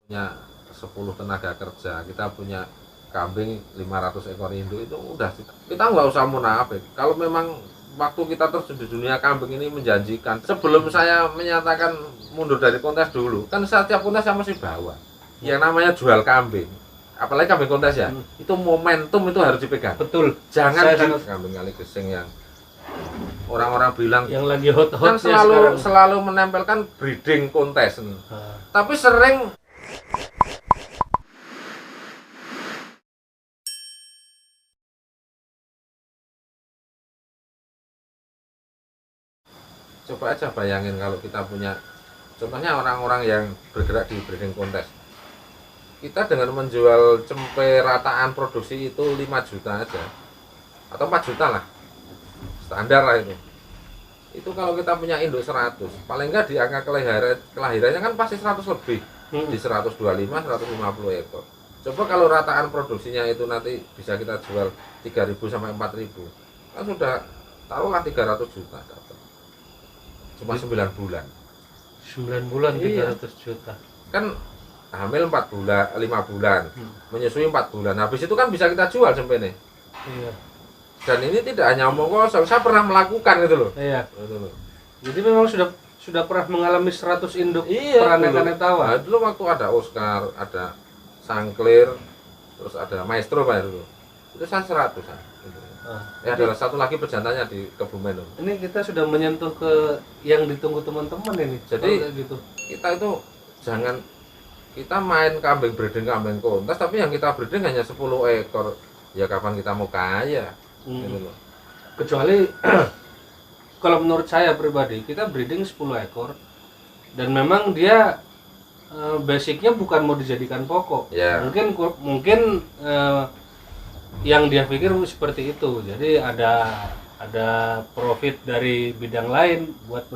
punya 10 tenaga kerja, kita punya kambing 500 ekor induk, itu udah kita nggak usah munafik. Kalau memang waktu kita terjun di dunia kambing ini menjanjikan, sebelum saya menyatakan mundur dari kontes dulu, kan setiap kontes saya mesti bawa yang namanya jual kambing, apalagi kambing kontes ya, itu momentum itu harus dipegang. Betul. Jangan Saya sangat kambing kali gesing yang orang-orang bilang yang lagi hot-hotnya kan selalu sekarang. selalu menempelkan breeding kontes, tapi sering coba aja bayangin kalau kita punya contohnya orang-orang yang bergerak di breeding kontes, kita dengan menjual cempe rataan produksi itu 5 juta aja atau 4 juta lah standar lah itu kalau kita punya induk 100 paling enggak di angka kelahirannya kan pasti 100 lebih, di 125 150 ekor. Coba kalau rataan produksinya itu nanti bisa kita jual 3.000 sampai 4.000, kan sudah taruhlah 300 juta dapat cuma 9 bulan. 9 bulan Iya. 300 juta. Kan hamil 4 bulan, 5 bulan, menyusui 4 bulan. Habis itu kan bisa kita jual sampai nih. Iya. Dan ini tidak hanya omong kosong, saya pernah melakukan gitu loh. Iya. Gitu loh. Jadi memang sudah pernah mengalami 100 induk Iya, peranakan tawa. Nah, dulu waktu ada Oscar, ada Sangklir, terus ada Maestro Pak dulu. Itu saya 100-an. Gitu. Ya adalah satu lagi pejantannya di Kebumen. Ini kita sudah menyentuh ke yang ditunggu teman-teman ini. Jadi kayak gitu. kita itu jangan kita main kambing breeding kambing kontes, tapi yang kita breeding hanya 10 ekor. Ya kapan kita mau kaya? Gitu loh. Kecuali kalau menurut saya pribadi kita breeding 10 ekor dan memang dia basicnya bukan mau dijadikan pokok. Ya. Mungkin yang dia pikir seperti itu. Jadi ada profit dari bidang lain buat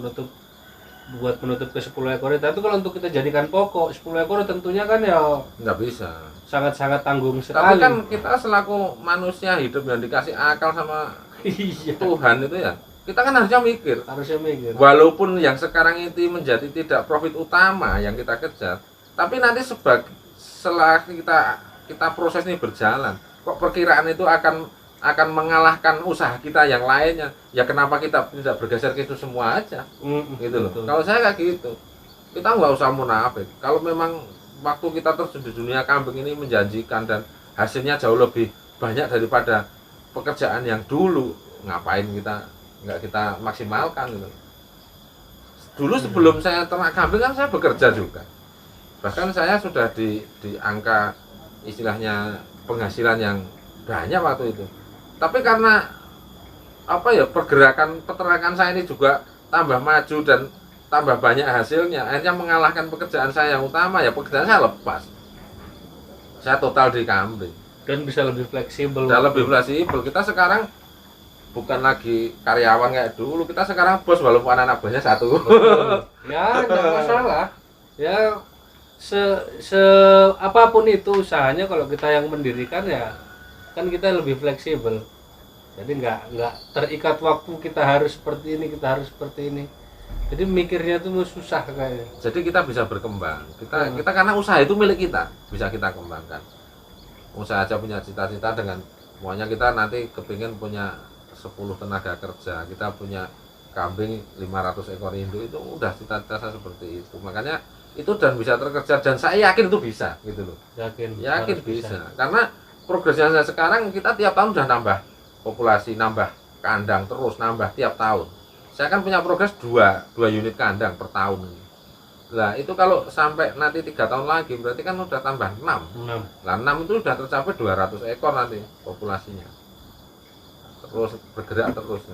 menutup ke 10 ekor. Tapi kalau untuk kita jadikan pokok 10 ekor tentunya kan ya Nggak bisa. sangat-sangat tanggung Tapi sekali. kan kita selaku manusia hidup yang dikasih akal sama Iya, Tuhan itu ya, kita kan harusnya mikir. harusnya mikir. Walaupun yang sekarang itu menjadi tidak profit utama yang kita kejar, tapi nanti setelah kita proses ini berjalan, kok perkiraan itu akan mengalahkan usaha kita yang lainnya. Ya kenapa kita tidak bergeser ke itu semua aja? Gitu loh. Betul. Kalau saya kayak gitu, kita nggak usah munafik. Kalau memang waktu kita terjun di dunia kambing ini menjanjikan dan hasilnya jauh lebih banyak daripada pekerjaan yang dulu, ngapain nggak kita maksimalkan gitu. Dulu sebelum saya ternak kambing kan saya bekerja juga, bahkan saya sudah di angka istilahnya penghasilan yang banyak waktu itu. Tapi karena apa ya, pergerakan peternakan saya ini juga tambah maju dan tambah banyak hasilnya, akhirnya mengalahkan pekerjaan saya yang utama. Ya pekerjaan saya lepas, saya total di kambing Dan bisa lebih fleksibel. dan lebih fleksibel. Kita sekarang bukan lagi karyawan kayak dulu, kita sekarang bos walaupun anak buahnya satu. Ya, enggak masalah. Ya, apapun itu usahanya, kalau kita yang mendirikan ya kan kita lebih fleksibel. Jadi nggak terikat waktu, kita harus seperti ini, kita harus seperti ini. Jadi mikirnya tuh susah kayaknya. Jadi kita bisa berkembang. Kita karena usaha itu milik kita, bisa kita kembangkan. Usaha aja punya cita-cita dengan semuanya, kita nanti kepingin punya 10 tenaga kerja, kita punya kambing 500 ekor induk, itu udah cita-cita saya seperti itu. Makanya itu dan bisa terkejar, dan saya yakin itu bisa gitu loh. Yakin Yakin bisa. Karena progresnya saya sekarang, kita tiap tahun udah nambah populasi, nambah kandang terus, nambah tiap tahun. Saya kan punya progres 2 unit kandang per tahun. Nah itu kalau sampai nanti 3 tahun lagi berarti kan udah tambah 6. 6. Nah 6 itu udah tercapai 200 ekor nanti populasinya. Terus bergerak terus.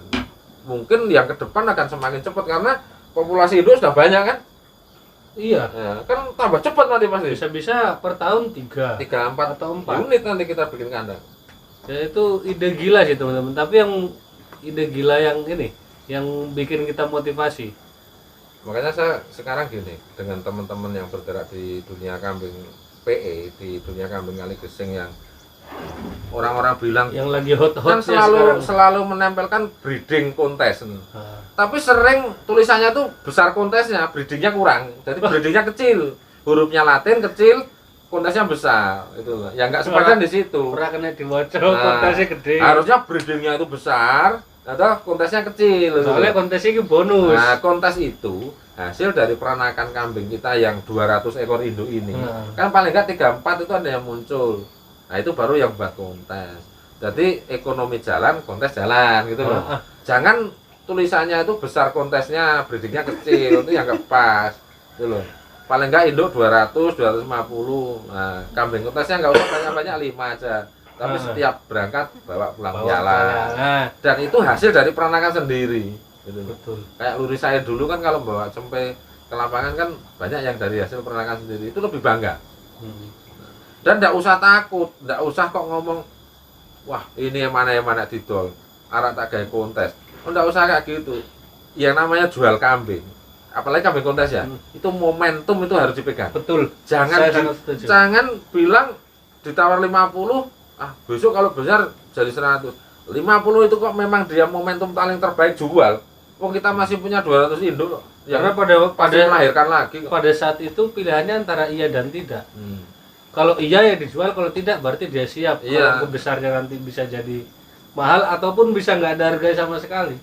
Mungkin yang ke depan akan semakin cepat karena populasi induk sudah banyak kan. Iya. Ya, kan tambah cepat nanti pasti. Bisa-bisa per tahun 3 3-4 atau 4. unit nanti kita bikin kandang. Ya, itu ide gila sih teman-teman. Tapi yang ide gila yang ini, yang bikin kita motivasi. Makanya saya sekarang gini, dengan teman-teman yang bergerak di dunia kambing PE, di dunia kambing kali gesing yang orang-orang bilang Yang lagi hot-hotnya kan selalu sekarang. menempelkan breeding kontes. Tapi sering tulisannya tuh besar kontesnya, breedingnya kurang. Jadi breedingnya kecil. hurufnya Latin kecil, kontesnya besar, itu loh. Ya nggak sepadan di situ. Pernah kena diwaca kontesnya gede. Harusnya breedingnya itu besar, atau kontesnya kecil. Soalnya kontesnya itu bonus. Nah, kontes itu hasil dari peranakan kambing kita yang 200 ekor induk ini. Kan paling nggak 3-4 itu ada yang muncul. Nah, itu baru yang buat kontes. Jadi ekonomi jalan, kontes jalan gitu loh. Jangan tulisannya itu besar kontesnya, breedingnya kecil, itu yang nggak pas. Gitu loh. Paling nggak induk 200, 250. Nah, kambing kontesnya nggak usah banyak-banyak, 5 aja. Tapi setiap berangkat bawa pulang piala. Dan itu hasil dari peranakan sendiri. Gitu. Betul. Kayak Luri saya dulu kan kalau bawa cempe ke lapangan kan banyak yang dari hasil peranakan sendiri, itu lebih bangga. Dan tidak usah takut, tidak usah kok ngomong, wah ini yang mana didol, arah tak kayak kontes. Oh, tidak usah kayak gitu. Yang namanya jual kambing, apalagi kambing kontes ya, itu momentum itu harus dipegang. Betul. Jangan bilang ditawar 50, besok kalau besar jadi 100. 50 itu kok memang dia momentum paling terbaik jual. Oh, kita masih punya 200 induk. Karena pada melahirkan lagi kok. Pada saat itu pilihannya antara iya dan tidak. Kalau iya ya dijual, kalau tidak berarti dia siap. Iya. Kalau besarnya nanti bisa jadi mahal ataupun bisa nggak ada harga sama sekali.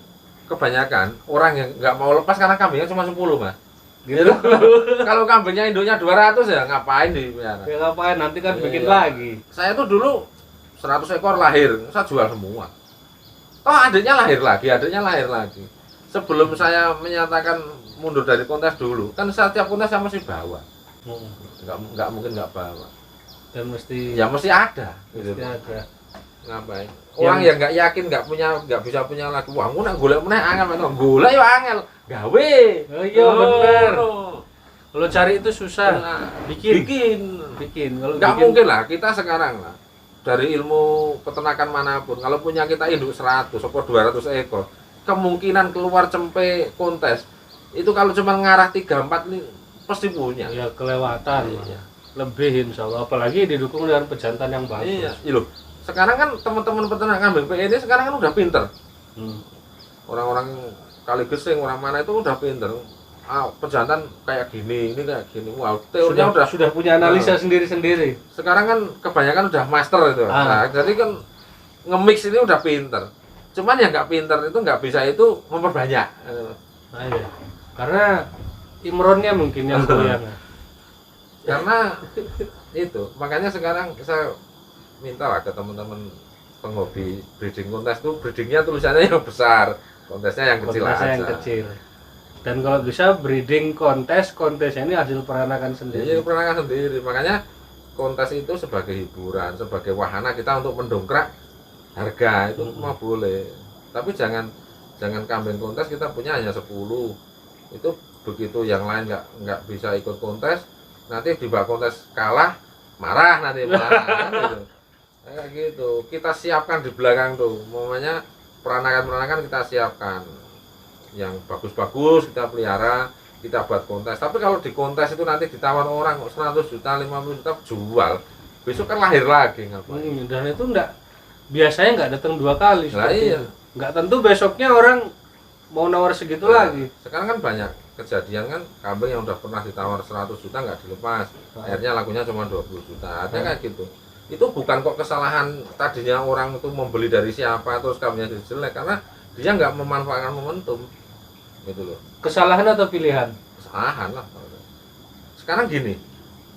Kebanyakan orang yang nggak mau lepas karena kambingnya cuma 10, Mas. Gitu. Kalau kambingnya induknya 200 ya ngapain Ya ngapain, nanti kan bikin iya. lagi. Saya tuh dulu 100 ekor lahir, saya jual semua. Toh adiknya lahir lagi. Sebelum saya menyatakan mundur dari kontes dulu, kan setiap kontes saya mesti bawa. Nggak mungkin nggak bawa. Dan mesti ada. Mesti Gitu. ada. Ngapain? Orang yang nggak yakin, nggak bisa punya lagi. Wah, aku nak golek meneh angel, golek yo angel. Gawe. Oh iya bener. Kalau cari itu susah. Bikin. Kalau Nggak mungkin lah kita sekarang lah. Dari ilmu peternakan manapun, kalau punya kita induk 100 atau 200 ekor, kemungkinan keluar cempe kontes itu kalau cuma ngarah 3-4 ini pasti punya. Ya kelewatan. Iya. Lebih insya Allah, apalagi didukung dengan pejantan yang bagus. Iya, loh. Sekarang kan teman-teman peternak kambing PE ini sekarang kan udah pinter. Orang-orang kali gesing, orang mana itu udah pinter. Pejantan kayak gini, ini kayak gini. Wow, teorinya sudah punya analisa sendiri-sendiri. Sekarang kan kebanyakan udah master itu. Nah, jadi kan nge-mix ini udah pinter. Cuman yang nggak pinter itu nggak bisa itu memperbanyak. Nah, iya. Karena imronnya mungkin yang goyang. Karena itu, makanya sekarang saya minta lah ke teman-teman penghobi breeding kontes tuh, breedingnya tulisannya yang besar, kontesnya yang kecil aja. Yang kecil. Dan kalau bisa breeding kontesnya ini hasil peranakan sendiri. Iya, peranakan sendiri. Makanya kontes itu sebagai hiburan, sebagai wahana kita untuk mendongkrak harga itu mah boleh. Tapi jangan kambing kontes kita punya hanya 10. Itu begitu yang lain nggak bisa ikut kontes, nanti di bak kontes kalah, marah nanti gitu. Kayak gitu. Kita siapkan di belakang tuh, momennya peranakan kita siapkan. Yang bagus-bagus kita pelihara, kita buat kontes. Tapi kalau di kontes itu nanti ditawar orang 100 juta, 50 juta jual, besok kan lahir lagi ngapain? Dan itu biasanya nggak datang 2 kali. Nah, iya. Nggak tentu besoknya orang mau nawar segitu lagi. Sekarang kan banyak kejadian kan kambing yang udah pernah ditawar 100 juta nggak dilepas, akhirnya lakunya cuma 20 juta. Artinya kayak gitu. Itu bukan kok kesalahan tadinya orang itu membeli dari siapa terus kambingnya jadi jelek, karena dia nggak memanfaatkan momentum. Gitu loh. Kesalahan atau pilihan? Kesalahan lah. Sekarang gini,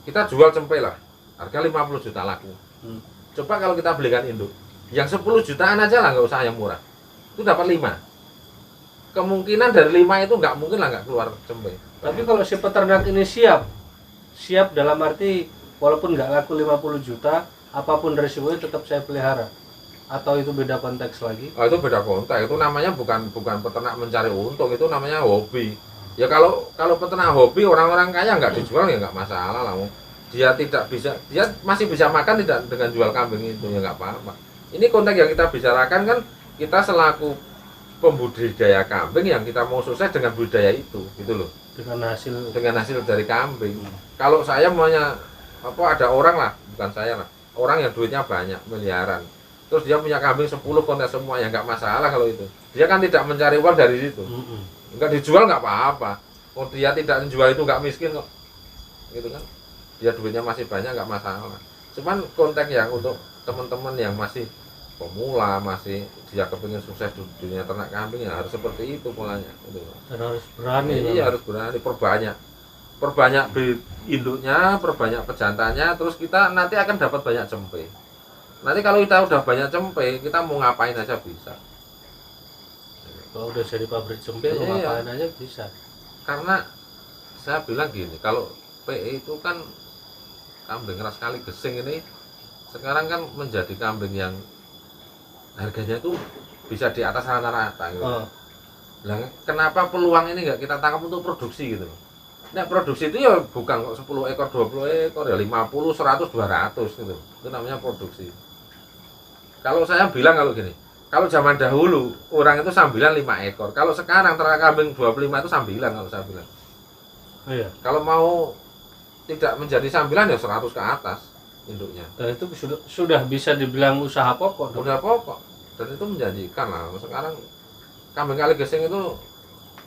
kita jual cempe lah, harga 50 juta laku. Coba kalau kita belikan induk, yang 10 jutaan aja lah, nggak usah yang murah, itu dapat 5. Kemungkinan dari 5 itu nggak mungkin lah nggak keluar cempe. Tapi kalau si peternak ini siap dalam arti walaupun nggak laku 50 juta, apapun resikonya tetap saya pelihara. Atau itu beda konteks lagi? Oh, itu beda konteks. Itu namanya bukan peternak mencari untung, itu namanya hobi. Ya kalau peternak hobi, orang-orang kaya nggak dijual ya nggak masalah lah. Dia masih bisa makan tidak dengan jual kambing itu, ya nggak apa-apa. Ini konteks yang kita bicarakan kan, kita selaku pembudidaya kambing yang kita mau sukses dengan budidaya itu, gitu loh. Dengan hasil dari kambing. Kalau saya maunya ada orang lah, bukan saya lah, orang yang duitnya banyak, miliaran, terus dia punya kambing 10 kontes semua, ya nggak masalah kalau itu. Dia kan tidak mencari uang dari situ. Nggak dijual nggak apa-apa. Oh, dia tidak menjual itu nggak miskin kok, gitu kan. dia duitnya masih banyak nggak masalah. Cuman konteks yang untuk teman-teman yang masih pemula, masih dia kepingin sukses di dunia ternak kambing ya harus seperti itu polanya gitu. Dan harus berani. Iya, harus berani, perbanyak induknya, perbanyak pejantannya, terus kita nanti akan dapat banyak cempe. Nanti kalau kita udah banyak cempe, kita mau ngapain aja bisa. Kalau udah jadi pabrik cempe, mau Iya. ngapain aja bisa. Karena saya bilang gini, kalau PE itu kan kambing ras kali gesing ini sekarang kan menjadi kambing yang harganya itu bisa di atas rata-rata gitu. Nah, kenapa peluang ini nggak kita tangkap untuk produksi gitu? Nah, produksi itu ya bukan kok 10 ekor, 20 ekor, ya 50, 100, 200 gitu. Itu namanya produksi. Kalau saya bilang kalau gini, kalau zaman dahulu orang itu sambilan 5 ekor. Kalau sekarang ternak kambing 25 itu sambilan kalau saya bilang. Iya. Kalau mau tidak menjadi sambilan ya 100 ke atas induknya. Dan itu sudah bisa dibilang usaha pokok dong. Udah pokok dan itu menjanjikan lah. Sekarang kambing kali gesing itu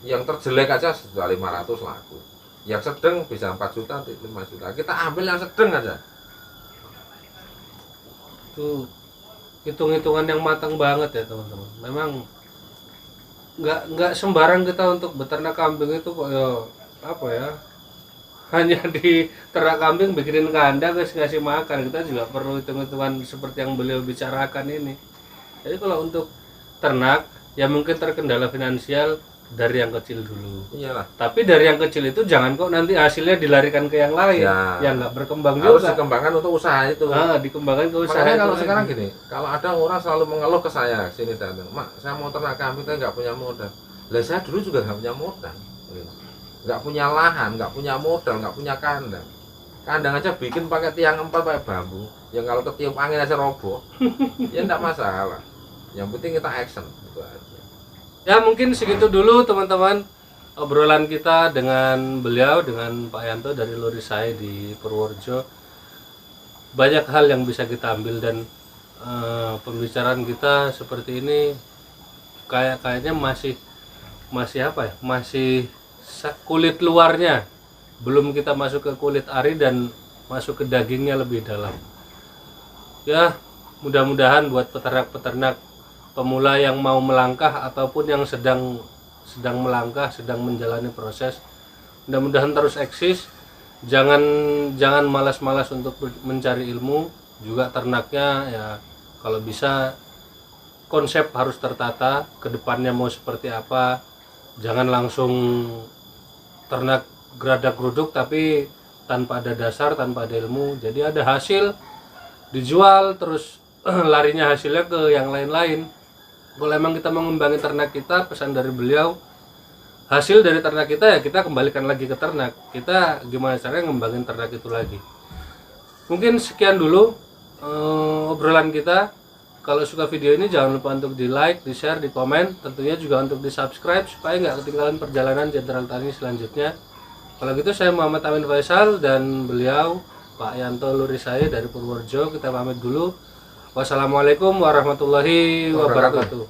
yang terjelek aja sudah 500 laku. Yang sedang bisa 4 juta, 5 juta. Kita ambil yang sedang aja. Itu hitung-hitungan yang matang banget ya teman-teman. Memang nggak sembarang kita untuk beternak kambing itu kok ya apa ya, hanya di ternak kambing bikinin kandang terus ngasih makan. Kita juga perlu hitung-hitungan seperti yang beliau bicarakan ini. Jadi kalau untuk ternak ya mungkin terkendala finansial dari yang kecil dulu. Iyalah. Tapi dari yang kecil itu jangan kok nanti hasilnya dilarikan ke yang lain, Ya. yang nggak berkembang Harus juga. dikembangkan untuk usaha itu. Dikembangkan ke usaha. Makanya itu kalau lagi. sekarang gini, kalau ada orang selalu mengeluh ke saya sini datang, Mak, saya mau ternak kambing tapi nggak punya modal. Lah saya dulu juga nggak punya modal, nggak punya lahan, nggak punya modal, nggak punya kandang. Kandang aja bikin pakai tiang 4 pakai bambu, yang kalau ketiup angin aja roboh, ya nggak masalah. Yang penting kita action, itu aja. Ya mungkin segitu dulu teman-teman obrolan kita dengan beliau, dengan Pak Yanto dari Lurisai di Purworejo. Banyak hal yang bisa kita ambil dan pembicaraan kita seperti ini kayaknya masih apa ya? Masih kulit luarnya. Belum kita masuk ke kulit ari dan masuk ke dagingnya lebih dalam. Ya, mudah-mudahan buat peternak-peternak pemula yang mau melangkah ataupun yang sedang melangkah, sedang menjalani proses, mudah-mudahan terus eksis. Jangan malas-malas untuk mencari ilmu. Juga ternaknya ya kalau bisa konsep harus tertata, kedepannya mau seperti apa. Jangan langsung ternak geradak geruduk tapi tanpa ada dasar, tanpa ada ilmu. Jadi ada hasil dijual terus larinya hasilnya ke yang lain-lain. Kalau emang kita mau ngembangin ternak kita, pesan dari beliau, hasil dari ternak kita ya kita kembalikan lagi ke ternak. Kita gimana caranya ngembangin ternak itu lagi. Mungkin sekian dulu obrolan kita. Kalau suka video ini jangan lupa untuk di like, di share, di komen. Tentunya juga untuk di subscribe supaya nggak ketinggalan perjalanan Jenderal Tani selanjutnya. Kalau gitu saya Muhammad Amin Faisal dan beliau Pak Yanto Lurisai dari Purworejo. Kita pamit dulu. Wassalamualaikum warahmatullahi wabarakatuh.